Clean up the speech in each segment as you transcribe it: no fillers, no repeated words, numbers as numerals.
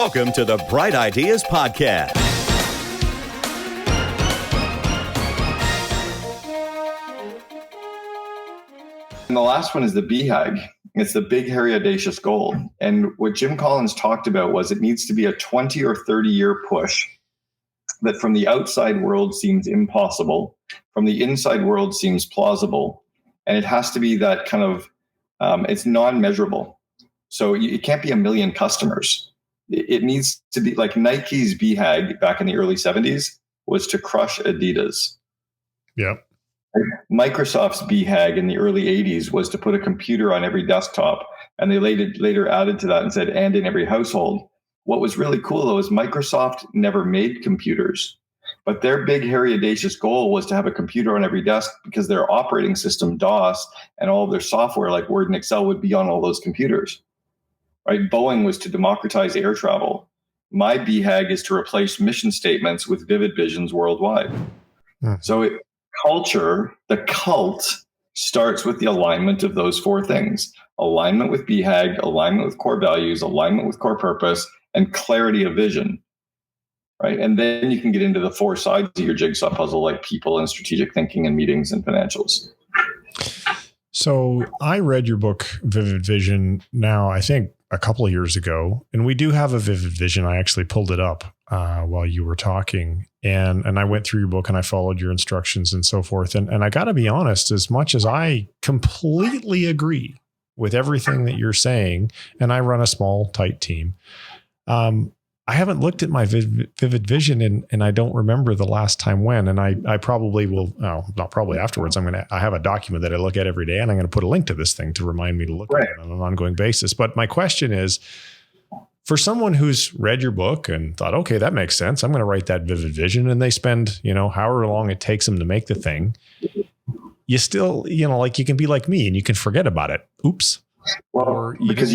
Welcome to the Bright Ideas Podcast. And the last one is the BHAG. It's the big, hairy, audacious goal. And what Jim Collins talked about was it needs to be a 20 or 30 year push that from the outside world seems impossible, from the inside world seems plausible. And it has to be that kind of, it's non-measurable. So it can't be 1 million customers. It needs to be like Nike's BHAG back in the early 70s was to crush Adidas. Yep. Microsoft's BHAG in the early 80s was to put a computer on every desktop. And they later added to that and said, and in every household. What was really cool, though, is Microsoft never made computers. But their big, hairy, audacious goal was to have a computer on every desk because their operating system, DOS, and all of their software like Word and Excel would be on all those computers. Right? Boeing was to democratize air travel. My BHAG is to replace mission statements with vivid visions worldwide. So culture, the cult, starts with the alignment of those four things. Alignment with BHAG, alignment with core values, alignment with core purpose, and clarity of vision. Right? And then you can get into the four sides of your jigsaw puzzle, like people and strategic thinking and meetings and financials. So I read your book, Vivid Vision, now, I think a couple of years ago, and we do have a Vivid Vision. I actually pulled it up while you were talking, and I went through your book and I followed your instructions and so forth. And I got to be honest, as much as I completely agree with everything that you're saying, and I run a small, tight team, I haven't looked at my Vivid Vision and I don't remember the last time when, and I probably will, not probably afterwards, I have a document that I look at every day and I'm going to put a link to this thing to remind me to look at it on an ongoing basis. But my question is, for someone who's read your book and thought, okay, that makes sense, I'm going to write that Vivid Vision, and they spend, however long it takes them to make the thing, you still, like you can be like me and you can forget about it. Oops. Well, because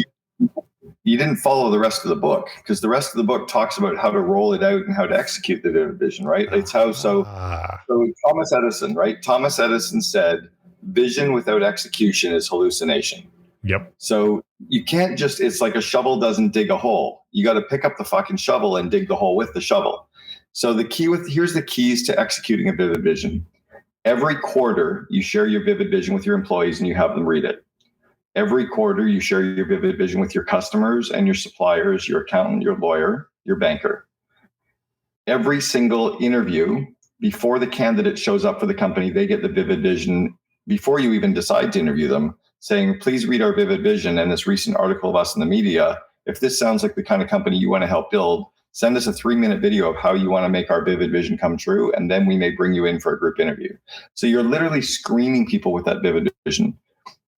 you didn't follow the rest of the book, because the rest of the book talks about how to roll it out and how to execute the vivid vision, right? It's how, so Thomas Edison, right? Thomas Edison said, vision without execution is hallucination. Yep. So you can't just, it's like a shovel doesn't dig a hole. You got to pick up the fucking shovel and dig the hole with the shovel. So here's the keys to executing a vivid vision. Every quarter, you share your vivid vision with your employees and you have them read it. Every quarter, you share your vivid vision with your customers and your suppliers, your accountant, your lawyer, your banker. Every single interview, before the candidate shows up for the company, they get the vivid vision before you even decide to interview them, saying, please read our vivid vision and this recent article of us in the media. If this sounds like the kind of company you want to help build, send us a 3-minute video of how you want to make our vivid vision come true, and then we may bring you in for a group interview. So you're literally screening people with that vivid vision.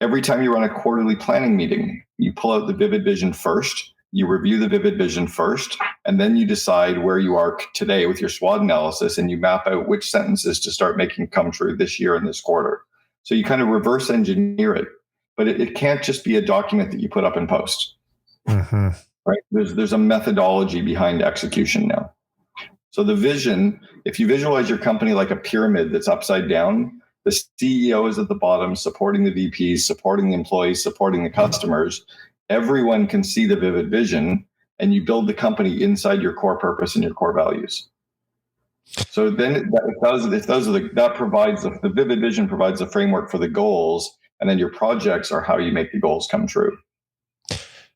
Every time you run a quarterly planning meeting, you pull out the vivid vision first, you review the vivid vision first, and then you decide where you are today with your SWOT analysis, and you map out which sentences to start making come true this year and this quarter. So you kind of reverse engineer it, but it can't just be a document that you put up and post. Mm-hmm. Right? There's a methodology behind execution now. So the vision, if you visualize your company like a pyramid that's upside down, the CEO is at the bottom, supporting the VPs, supporting the employees, supporting the customers. Everyone can see the vivid vision, and you build the company inside your core purpose and your core values. So then that provides the vivid vision provides the framework for the goals, and then your projects are how you make the goals come true.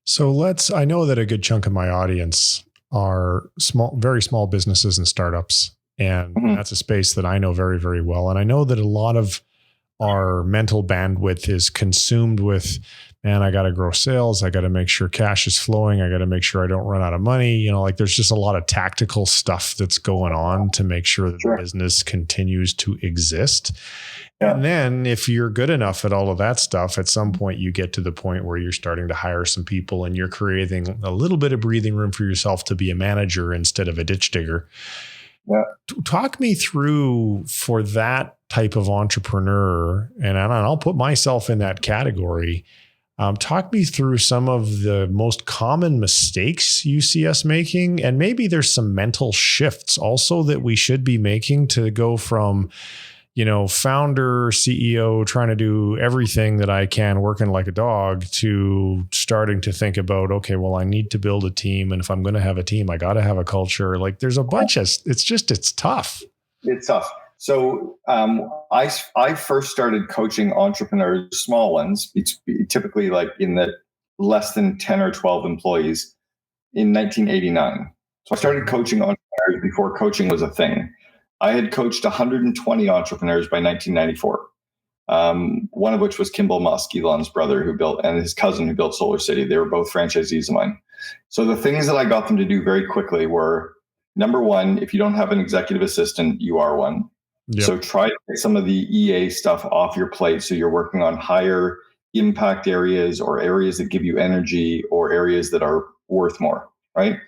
So I know that a good chunk of my audience are very small businesses and startups. And that's a space that I know very, very well. And I know that a lot of our mental bandwidth is consumed with, man, I got to grow sales. I got to make sure cash is flowing. I got to make sure I don't run out of money. There's just a lot of tactical stuff that's going on to make sure that the business continues to exist. Yeah. And then if you're good enough at all of that stuff, at some point you get to the point where you're starting to hire some people and you're creating a little bit of breathing room for yourself to be a manager instead of a ditch digger. Yeah. Talk me through, for that type of entrepreneur, and I'll put myself in that category. Talk me through some of the most common mistakes you see us making, and maybe there's some mental shifts also that we should be making to go from, founder, CEO, trying to do everything that I can, working like a dog, to starting to think about, okay, well, I need to build a team. And if I'm going to have a team, I got to have a culture. Like there's a bunch of, it's tough. It's tough. So I first started coaching entrepreneurs, small ones, typically like in the less than 10 or 12 employees in 1989. So I started coaching entrepreneurs before coaching was a thing. I had coached 120 entrepreneurs by 1994. One of which was Kimball Musk, Elon's brother, and his cousin who built Solar City. They were both franchisees of mine. So the things that I got them to do very quickly were, number one, if you don't have an executive assistant, you are one. Yep. So try to get some of the EA stuff off your plate. So you're working on higher impact areas or areas that give you energy or areas that are worth more, right?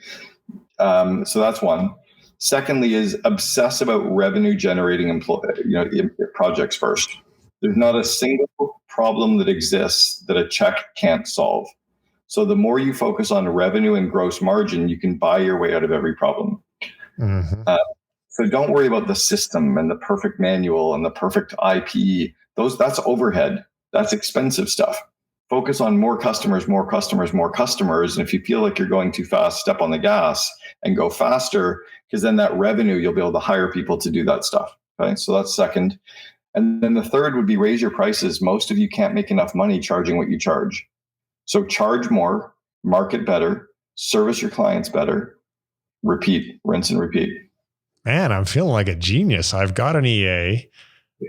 So that's one. Secondly is obsess about revenue generating projects first. There's not a single problem that exists that a check can't solve. So the more you focus on revenue and gross margin, you can buy your way out of every problem. Mm-hmm. So don't worry about the system and the perfect manual and the perfect IP. That's overhead. That's expensive stuff. Focus on more customers, more customers, more customers. And if you feel like you're going too fast, step on the gas and go faster, because then that revenue, you'll be able to hire people to do that stuff. Okay, so that's second. And then the third would be raise your prices. Most of you can't make enough money charging what you charge. So charge more, market better, service your clients better, repeat, rinse and repeat. Man, I'm feeling like a genius. I've got an EA.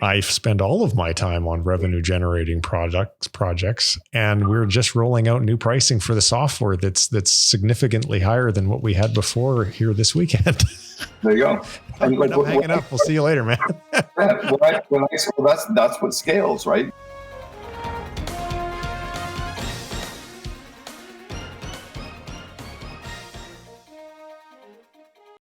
I spend all of my time on revenue generating projects, and we're just rolling out new pricing for the software that's significantly higher than what we had before here this weekend. There you go. I'm hanging up. We'll see you later, man. That's what scales, right?